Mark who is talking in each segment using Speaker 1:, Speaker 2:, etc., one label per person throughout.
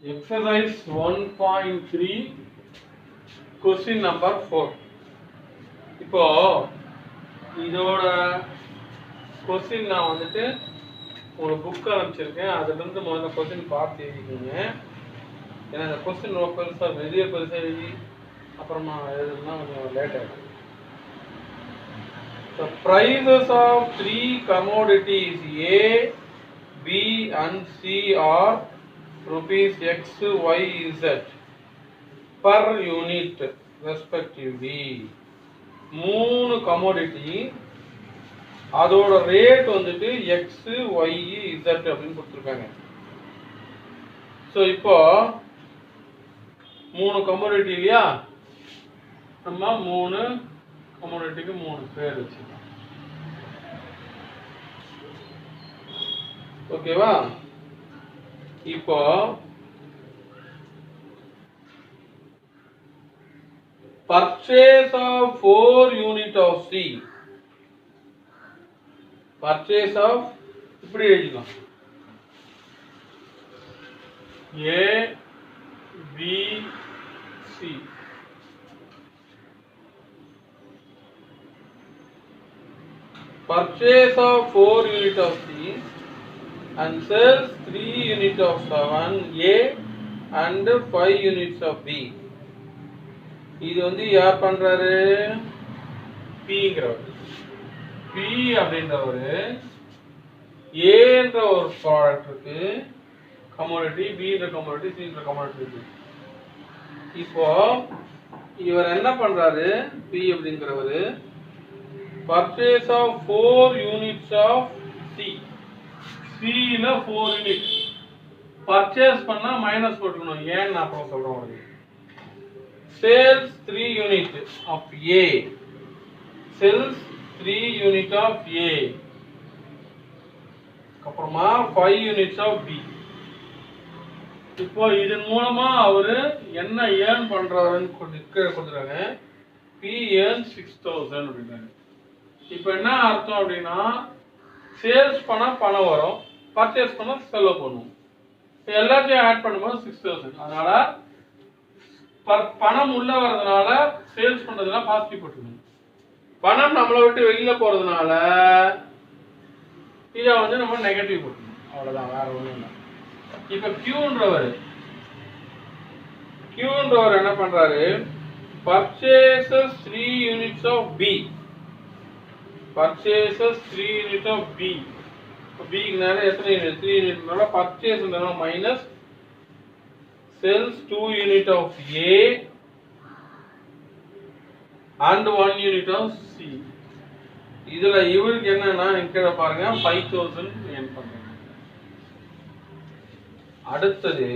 Speaker 1: Exercise 1.3 question number 4. இப்போ இதோட question நான் வந்துட்டு ஒரு புக் ஆரம்பிச்சிருக்கேன். அதுலேருந்து முதல்ல கொஸ்டின் பார்த்து எழுதிக்கோங்க. ஏன்னா இந்த கொஸ்டின் ரொம்ப பெருசாக வெளியே பெருசாக எழுதி அப்புறமா எழுதுனா கொஞ்சம் லேட் ஆகிடும். The prices of three commodities A, B and C are rupees X, Y, Z per unit respectively. மூணு கமோடிட்டி அதோட ரேட் வந்துட்டு எக்ஸ் ஒய் இசட் அப்படின்னு கொடுத்துருக்காங்க. ஸோ இப்போ மூணு கமோடிட்டி இல்லையா, நம்ம மூணு கமோடிட்டிக்கு மூணு பேர் வச்சுக்கலாம். ஓகேவா? இப்போ purchase of 4 unit of C. Purchase of இப்படி எழுதிக்கலாம். A, B, C. Purchase of 4 unit of C and sells 3 unit of 7 A and 5 units of B. இது வந்து யார் பண்றாரு? Pங்கிறவர். P அப்படின்றவர் ஏன்ற ஒரு ப்ராடக்ட் இருக்கு கமோடிட்டி, பின்ற கமோடிட்டி, சின்ற கமோடிட்டி இருக்கு. இப்போ இவர் என்ன பண்றாரு? P அப்படிங்கிறவர் purchase of 4 units of C. Cல 4 யூனிட் பர்ச்சேஸ் பண்ணா மைனஸ் போட்டுக்கணும். ஏன்னு நான் அப்புறம் சொல்றேன் உங்களுக்கு. Sells 3 unit of A. Sells 3 unit of A. அப்புறமா 5 units of B. இப்போ இதன் மூலமா அவரு என்ன ஏர்ன் பண்றாருன்னு கொடுத்துருக்காங்க. P earns 6000 அப்படின்னாங்க. இப்போ என்ன அர்த்தம் அப்படின்னா, சேல்ஸ் பண்ணா பணம் வரும், பர்ச்சேஸ் பண்ணா செலவு பண்ணுவோம். எல்லாத்தையும் ஆட் பண்ணும்போது 6000. அதனால பணம் உள்ள வர்றதுனால சேல்ஸ் பண்றதுனால பாசிட்டிவ் போட்டுக்கணும். பணம் நம்மளை விட்டு வெளியில போறதுனால இதை வந்து நம்ம நெகட்டிவ் போட்டுக்கணும். அவ்வளவுதான், வேற ஒண்ணும் இல்லை. இப்ப Qன்றவர் என்ன பண்றாரு? purchases 3 units of B. purchases 3 units of B. Bனால எத்தனை யூனிட்? 3 யூனிட்னால பர்ச்சேஸ்ன்றதுனால minus, sells 2 unit of A and 1 unit of C. இதுல இவருக்கு என்னன்னா கீழே பாருங்க 5000 earn பண்றாங்க. அடுத்தது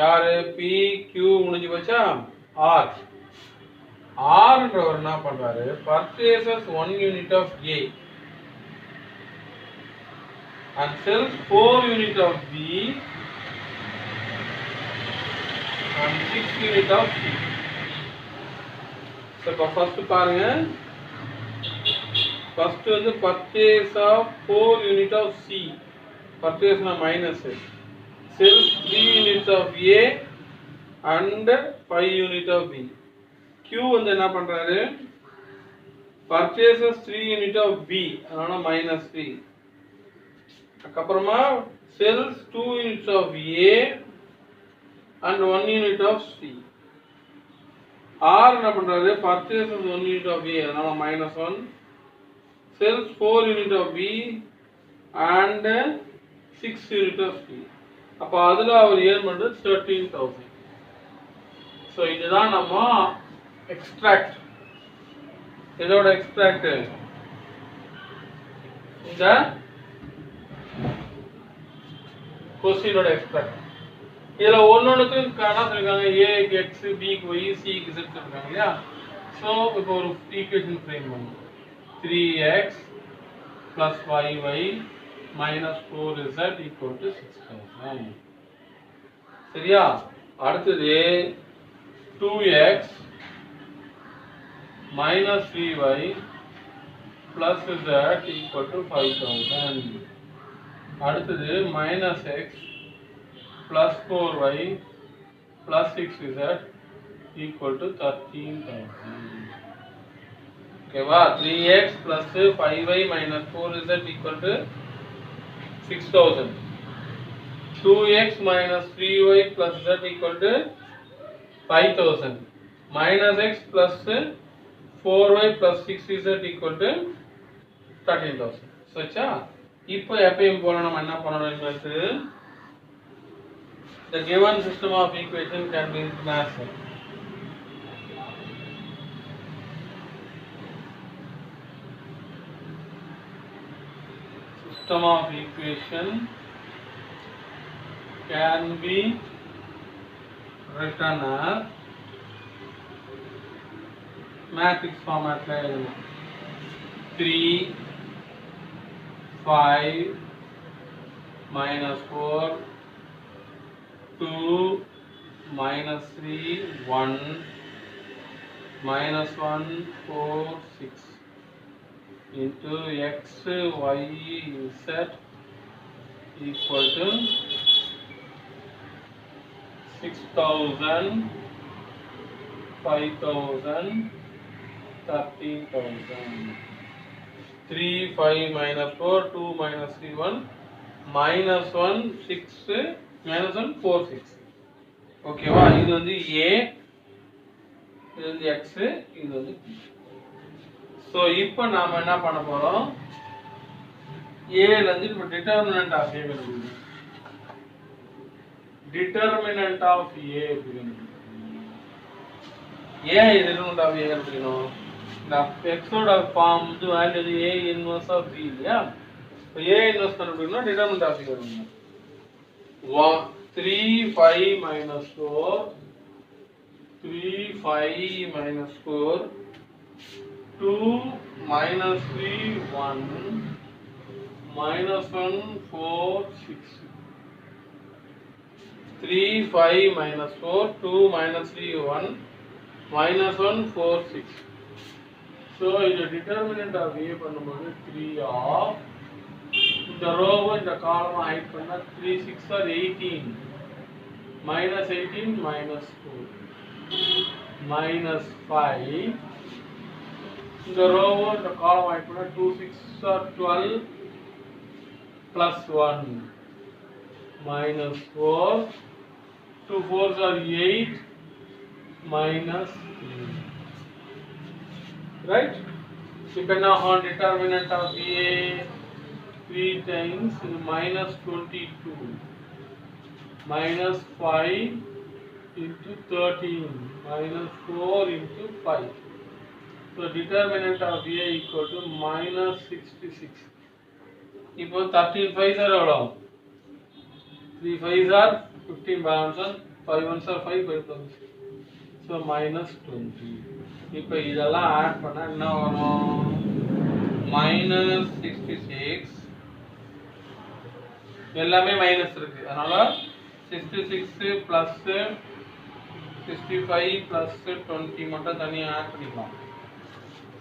Speaker 1: யாரு? P, Q முடிஞ்சு போச்சா? R. Rன்றவர் என்ன பண்றாரு? purchases 1 unit of A and sells 4 unit of B and 6 unit of C. So first பாருங்க, first வந்து purchase of 4 unit of C. purchase na minus, sells 3 units of A and 5 unit of B. Q வந்து என்ன பண்றாரு? purchases 3 unit of B, அதனால minus 3. அப்புறமா sells 2 units of A and 1 unit of C. R என்ன பண்றாரு? purchases 1 unit of A, அதனால minus 1. sells 4 unit of B and 6 unit of C. அப்ப அதுல அவர் ஏர்ன் பண்றது 13000. சோ இதுதான் நம்ம எக்ஸ்ட்ராக்ட். இதோட எக்ஸ்ட்ராக்ட் இந்த கொஸ்டினோட எக்ஸ்ட்ராக்ட். இதுல ஒன்னொன்னுக்கு என்ன சொல்லிருக்காங்க? ஏக்கு எக்ஸ், பிக்கு ஒய், சிக்கு இசட் சொல்லிருக்காங்க இல்லையா? ஸோ இப்போ ஒரு ஈக்குவேஷன் ஃப்ரேம் பண்ணும். 3x plus 5y minus 4z equal to 6000. சரியா? அடுத்தது 2x minus 3y plus z equal to 5000. அடுத்தது minus x plus 4y plus 6z equal to 13,000. ஓகேவா? 3x plus 5y minus 4z equal to 6,000. 2x minus 3y plus z equal to 5,000. Minus x plus 4y plus 6z equal to 13,000. சரிச்சா? இப்போ எப்பயும் போல நம்ம என்ன பண்ணணும்? The given system of equation can be written as system of equation can be written as matrix format la எழுதணும். 3 5 minus 4 2 minus 3 1 minus 1 4 6 into x y z equal to 6,000 5,000 13,000. 3 5 minus 4 2 minus 3 1 minus 1 6 minus 1 4 6. ஓகேவா? இது வந்து a, இது வந்து x, இது வந்து b. So இப்போ நாம என்ன பண்ண போறோம்? a ல இருந்து இப்போ டிட்டர்மினன்ட் ஆஃப் a கண்டுபிடிக்கணும். டிட்டர்மினன்ட் ஆஃப் a கண்டுபிடிக்கணும். ஏன் டிட்டர்மினன்ட் ஆஃப் a கண்டுபிடிக்கணும்? இந்த x ஓட ஃபார்ம் வந்து value a inverse of b இல்லையா? இப்போ a இன்வெர்ஸ் கண்டுபிடிக்கணும்னா டிட்டர்மினன்ட் ஆஃப் a கண்டுபிடிக்கணும். 3 5 minus 4 3 5 minus 4 2 minus 3 1 minus 1 4 6 3 5 minus 4 2 minus 3 1 minus 1 4 6. So the determinant of a பண்ணும்போது 3 of இந்த row இந்த column ஹைட் பண்ணா 3 6 are 18 minus 18 minus 4 minus 5 இந்த row இந்த column ஹைட் பண்ணா 2 6 are 12 plus 1 minus 4 2 4s are 8 minus 3. Right? Depending on determinant of a 3 times minus 22 minus 5 into 13 minus 4 into 5. So determinant of a equal to minus 66. இப்போ 13 5s are எவ்வளோ? 3 5s are 15 balance 1 5 1s are 5 5 plus. So minus 20. இப்போ இதெல்லாம் add பண்ணா என்ன வரும்? minus 66. எல்லாமே minus இருக்கு. அதனால 66 plus 65 plus 20 மட்டும் தனியா ஆட் பண்ணிக்கலாம்.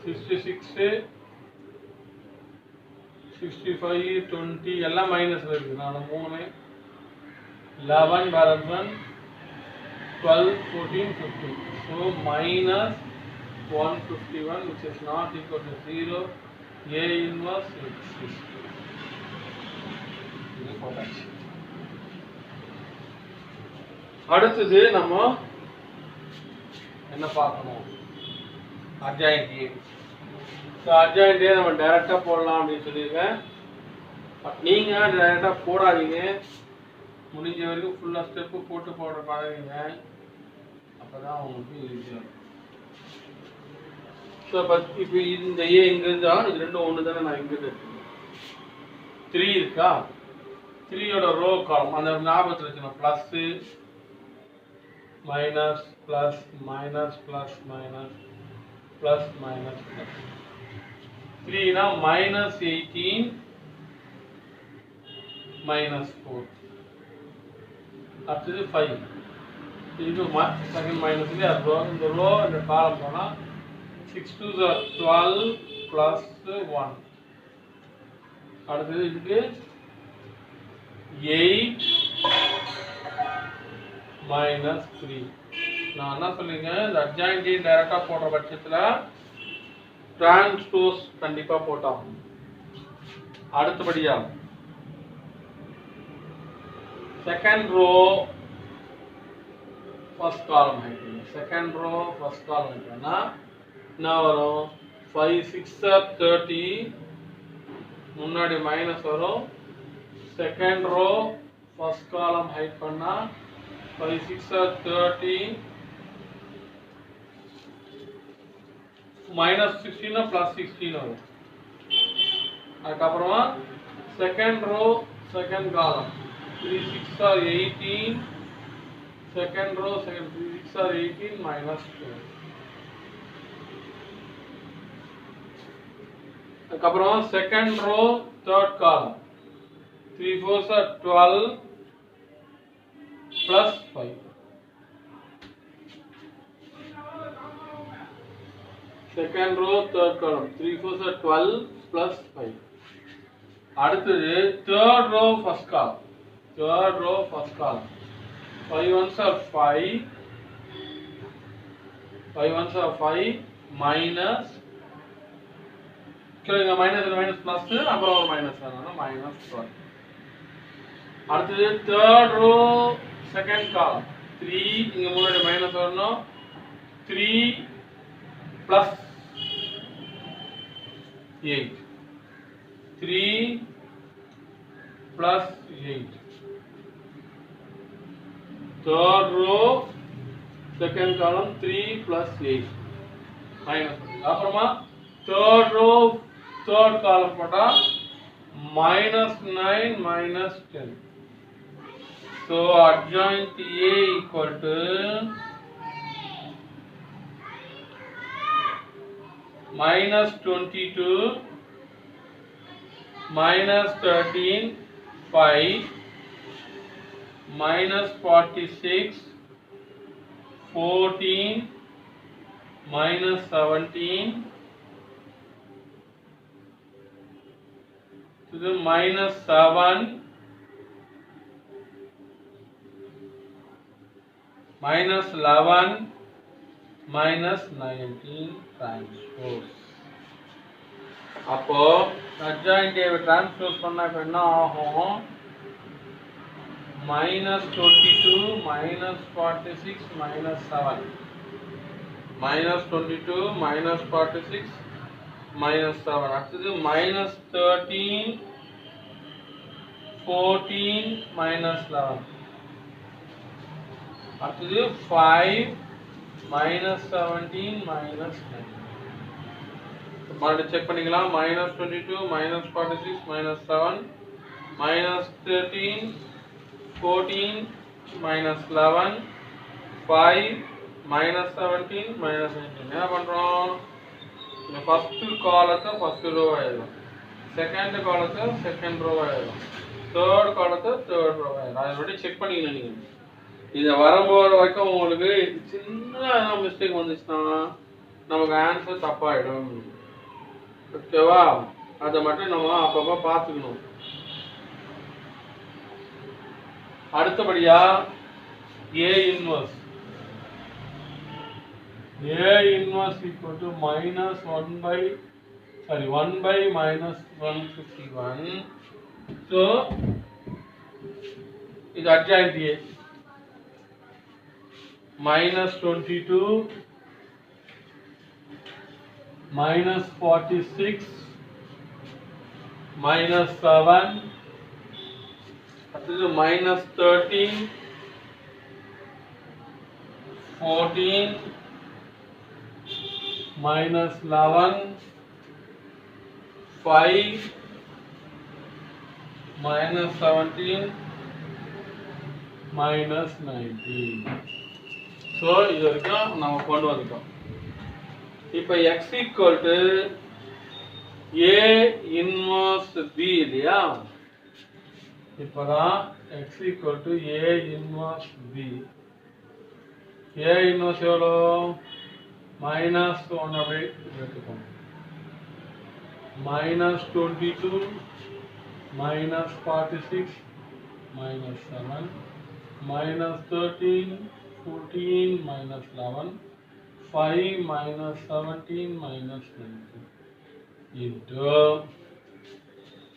Speaker 1: 66 65 20 எல்லாம் மைனஸ்ல இருக்கு. நால 3 11 balance 1 12 14 15. So minus 151 which is not equal to 0. A inverse exists. அடுத்தது நம்ம என்ன பார்க்கணும்? adjoint A. So adjoint A நம்ம டைரக்டா போடலாம் அப்படின்னு சொல்லிருக்கேன். பட் நீங்க டைரக்டா போடாதீங்க. முடிஞ்ச வரைக்கும் ஃபுல்லா ஸ்டெப் போட்டு போட பாருங்க. அப்பதான் உங்களுக்கு ஈஸியா இருக்கும். So பட் இப்போ இந்த A இங்க இருந்தா இது ரெண்டும் ஒண்ணு தானே. நான் இங்க இருக்கு 3 இருக்கா? 3 ஓட ரோ காலம் அந்த ஞாபகத்துல வச்சுக்கணும். Plus minus plus minus plus minus plus minus plus 3 னா minus 18 minus 4 அடுத்தது 5. இது செகண்ட் மைனஸ் இல்லையா? இந்த ரோ இந்த காலம் போனா 6 2s are 12 பிளஸ் 1. அடுத்தது இதுக்கு 8 மைனஸ் 3. நான் என்ன சொல்லுங்க, இந்த அட்ஜாயின்ட் டைரக்டா போடுற பட்சத்துல டிரான்ஸ்போஸ் கண்டிப்பா போட்டோம். அடுத்தபடியா செகண்ட் ரோ ஃபர்ஸ்ட் காலம் ஆயிடுங்க. செகண்ட் ரோ ஃபர்ஸ்ட் காலம் ஆயிட்டா என்ன வரும்? 5 6 30, முன்னாடி மைனஸ் வரும். Second row first column hide பண்ணா 5 6 30 மைனஸ் 16 பிளஸ் 16 வரும். அதுக்கப்புறமா second row second column 3 6 18, second row second 3 6 18 minus 2. அதுக்கப்புறமா செகண்ட் ரோ தேர்ட் காலம் 3 4 12 பிளஸ் 5. செகண்ட் ரோ தேர்ட் காலம் 3 4 12 பிளஸ் 5. அடுத்தது third row first column. Third row first column 5 1s are 5, 5 1s are 5 minus கேளுங்க, minus minus plus அப்புறம் ஒரு minus வரணும், minus 12. அடுத்தது third row second column 3, இங்க முன்னாடி மைனஸ் வரணும், 3 plus 8, 3 plus 8. Third row second column 3 plus 8 minus. அப்புறமா third row third column போட்டா minus 9 minus 10. So adjoint A equal to minus 22 minus 13 5 minus 46 14 minus 17 to the minus 7 minus 11 minus 19 transpose. அப்போ adjoint ஏவை transpose பண்ணா இப்போ என்ன ஆகும்? Minus 22 minus 46 minus 7, minus 22 minus 46 minus 7. அடுத்தது minus 13 14 minus 11. அடுத்தது 5 minus 17 minus 9. மறுபடியும் செக் பண்ணிக்கலாம். Minus 22 minus 46 minus 7 minus 13 14 minus 11 5 minus 17 minus 19. என்ன பண்றோம்? இந்த ஃபர்ஸ்ட் காலத்தை ஃபர்ஸ்ட் ரோ எழுதலாம், செகண்ட் காலத்தை செகண்ட் ரோ எழுதலாம், தேர்ட் காலத்தை தேர்ட் ரோ எழுதலாம். அதை விட செக் பண்ணிக்கலாம். நீங்க இதை வரும்போது வரைக்கும் உங்களுக்கு சின்ன மிஸ்டேக் வந்துச்சுன்னா நமக்கு ஆன்சர் தப்பாயிடும். ஓகேவா? அதை மட்டும் நம்ம அப்பப்போ பார்த்துக்கணும். அடுத்தபடியா A inverse. A inverse equal to minus 1 by minus 151. So is adjoint A. Minus 22 minus 46 minus 7. This is minus 13 14 minus 11 5 minus 17 minus 19. So இது வரைக்கும் நம்ம கொண்டு வந்துட்டோம். இப்போ x equal to A inverse B இல்லையா? இப்போதான் x equal to A inverse B. A inverse எவ்வளோ? minus 1 அப்படி எடுத்துக்கோங்க. minus 22 minus 46 minus 7 minus 13 14 minus 11 5 minus 17 minus 19 into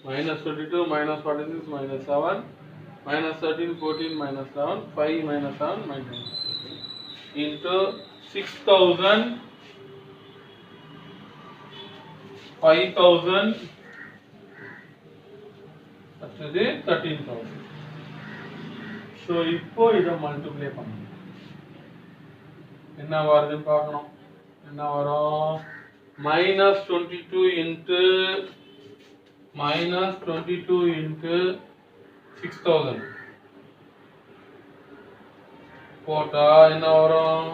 Speaker 1: minus 22 minus 46 minus 7 minus 13 14 minus 11 5 minus 7 minus 19 into 6000 5000 அடுத்தது 13000. So இப்போ இதை multiply பண்ணணும். என்ன வருதுன்னு பார்க்கணும். என்ன வரும்? minus 22 into minus 22 into 6000 போட்டா என்ன வரும்?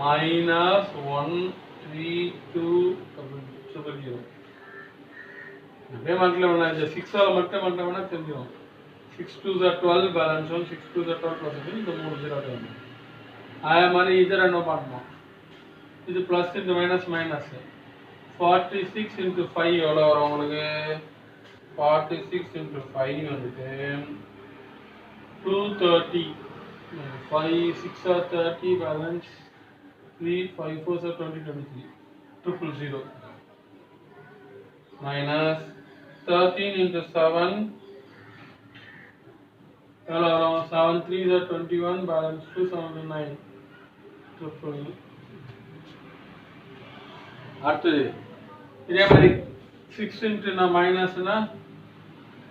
Speaker 1: minus 13200. அப்படியே மல்டிப்ளை பண்ணலாம். இந்த 6 ஆல் மட்டும் மல்டிப்ளை பண்ணா தெரிஞ்சிடும். 6 2s are 12 balance 1 6 2s are 12 plus இந்த 3 0 வரும். அதே மாதிரி இது ரெண்டும் பண்ணணும். இது plus into minus minus 46 into 5 எவ்வளோ வரும் உங்களுக்கு? 46 into 5 வந்துட்டு 230. 5 6 are 30 balance 3 5 4s are 20 23 000 minus 13 into 7 எவ்வளோ வரும்? 7 3s are 21 balance 2 79 000. அடுத்தது இதே மாதிரி 6 into மைனஸ்னா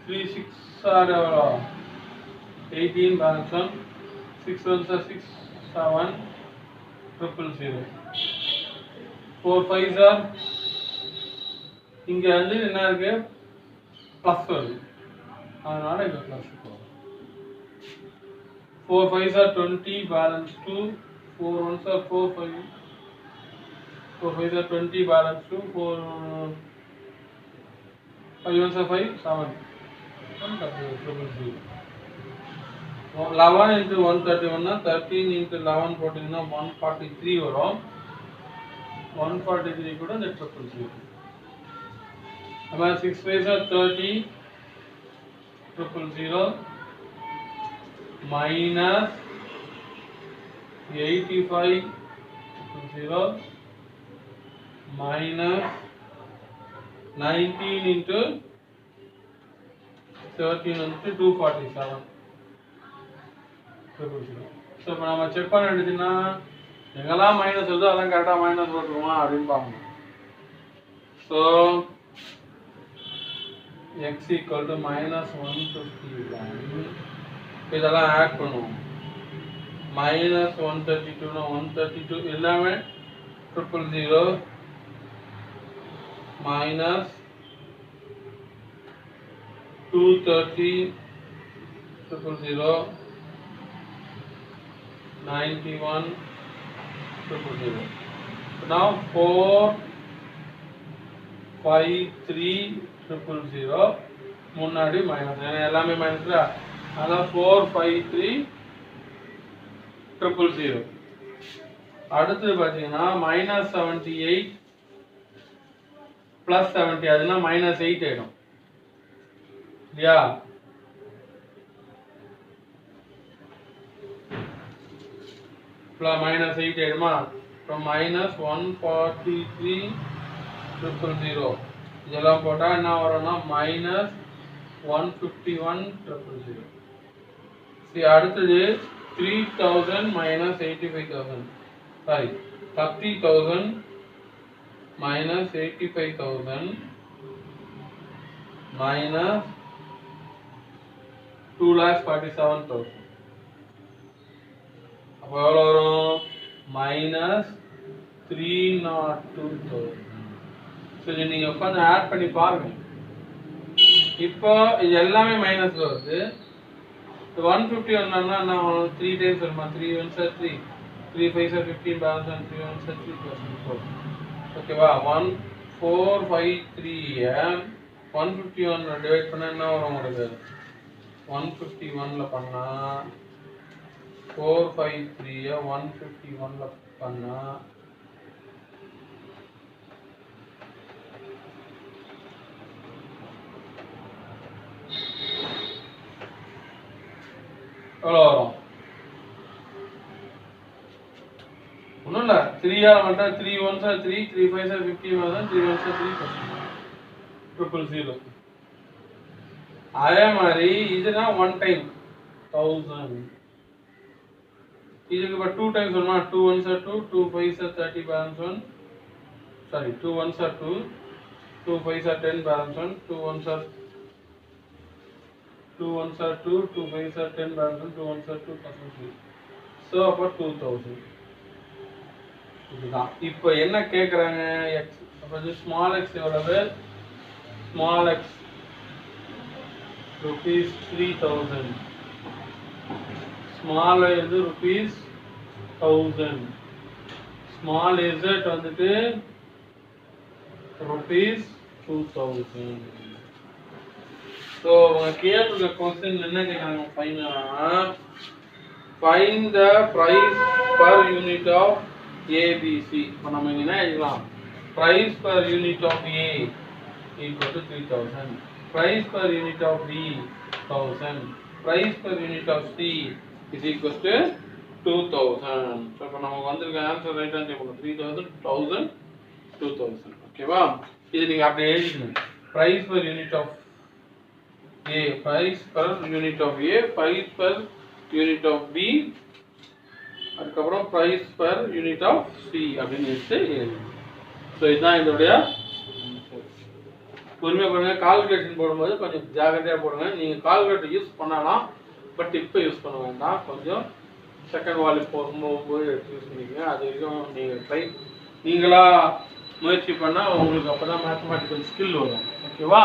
Speaker 1: 3 6 are 18 balance 1 6 1s are 6 7 000 4 5s are இங்க வந்து என்ன இருக்கு? பிளஸ் வருது. அதனால இங்க பிளஸ் போகும். 4 5s are 20 balance 2 4 1s are 4 5 4 5s are 20 balance 2 4 5 1s are 5 7 11 into 131 13 into 11 போட்டீங்கன்னா 143 வரும். 143 கூட இந்த 000. about 6 5s are 30 000 minus 85 000 minus 19 into 13 into 247 000. So இப்போ நம்ம செக் பண்ண வேண்டியதுன்னா எங்கெல்லாம் மைனஸ் வருதோ அதெல்லாம் கரெக்டாக மைனஸ் போட்டுருவோமா அப்படின்னு பார்க்கணும். So x equal to minus 151. இதெல்லாம் ஆட் பண்ணுவோம். minus 132 னா 132 எல்லாமே 000 minus 230 000 91 000. So now 4 5 3 000 முன்னாடி மைனஸ் எல்லாமே மைனஸ்ல அதான் 4 5 3 000. அடுத்து பார்த்தீங்கன்னா minus 78 plus 70 அதுனா minus 8 ஆயிடும் இல்லையா? minus 8 ஆயிடுமா? from minus 143 000 இதெல்லாம் போட்டா என்ன வரும்னா minus 151 000. சரி அடுத்தது 3000 minus 85,000 sorry 30,000 minus 85,000 minus 2,47,000 அப்போ எவ்வளோ வரும்? minus 302,000. சரி நீங்கள் உட்காந்து ஆட் பண்ணி பாருங்க. இப்போ இது எல்லாமே மைனஸ் வருது. 150 வந்தோம்னா என்ன 3 டைம்ஸ் வருமா? 3 1s are 3 3 5s are 15 balance and 3 1s are 3 plus 4. ஓகேவா? 1 4 5 3 151 டிவைட் பண்ணா என்ன வரும் உங்களுக்கு? 151ல பண்ணா 4 5 3 151ல பண்ணா எவ்வளோ வரும்? ஒன்றும் இல்லை, 3 வந்துட்டா 3 1s 3, 3 5s 50 வரும், 3 1s 3 000. அதே மாதிரி இதுனா 1 டைம் 1000. இதுக்கு இப்போ 2 டைம்ஸ் வருமா? 2 1s 2, 2 5s 30 balance 1. Sorry, 2 1s 2, 2 5s 10 balance 1, 2 1s 2, 2 5s 10 balance 1, 2 1s 2 3. So அப்போ 2000. இதுதான். இப்போ என்ன கேட்குறாங்க? எக்ஸ். அப்போ ஸ்மால் எக்ஸ் எவ்வளவு? Small X rupees 3000. ஸ்மால் இது rupees 1000. ஸ்மால் z வந்துட்டு rupees 2000. ஸோ அவங்க கேட்டிருக்க கொஸ்டின் என்ன கேட்குறாங்க? ஃபைனலாக find the price per unit of ABC. இப்போ நம்ம இங்கே என்ன எழுதலாம்? Price per unit of A equal to 3000. Price per unit of B 1000. Price per unit of C is equal to 2000. So இப்போ நமக்கு வந்திருக்க ஆன்சர் ரைட் ஆன்சர் பண்ணுங்க. 3000, 1000, 2000. ஓகேவா? இது நீங்க அப்படியே எழுதிக்கணும். Price per unit of A, price per unit of A, price per unit of B, அதுக்கப்புறம் price per unit of C அப்படின்னு எடுத்து எழுதணும். ஸோ இதுதான் இதோடைய பொறுமையாக போடுங்க. கால்குலேஷன் போடும்போது கொஞ்சம் ஜாகிரதையாக போடுங்க. நீங்கள் கால்குலேட்டர் யூஸ் பண்ணலாம், பட் இப்போ யூஸ் பண்ண வேண்டாம். கொஞ்சம் செகண்ட் வால்யூம் போகும்போது எடுத்து யூஸ் பண்ணிக்கோங்க. அது வரைக்கும் நீங்களாக முயற்சி பண்ணால் உங்களுக்கு அப்போ தான் மேத்தமேட்டிக்கல் ஸ்கில் வரும். ஓகேவா?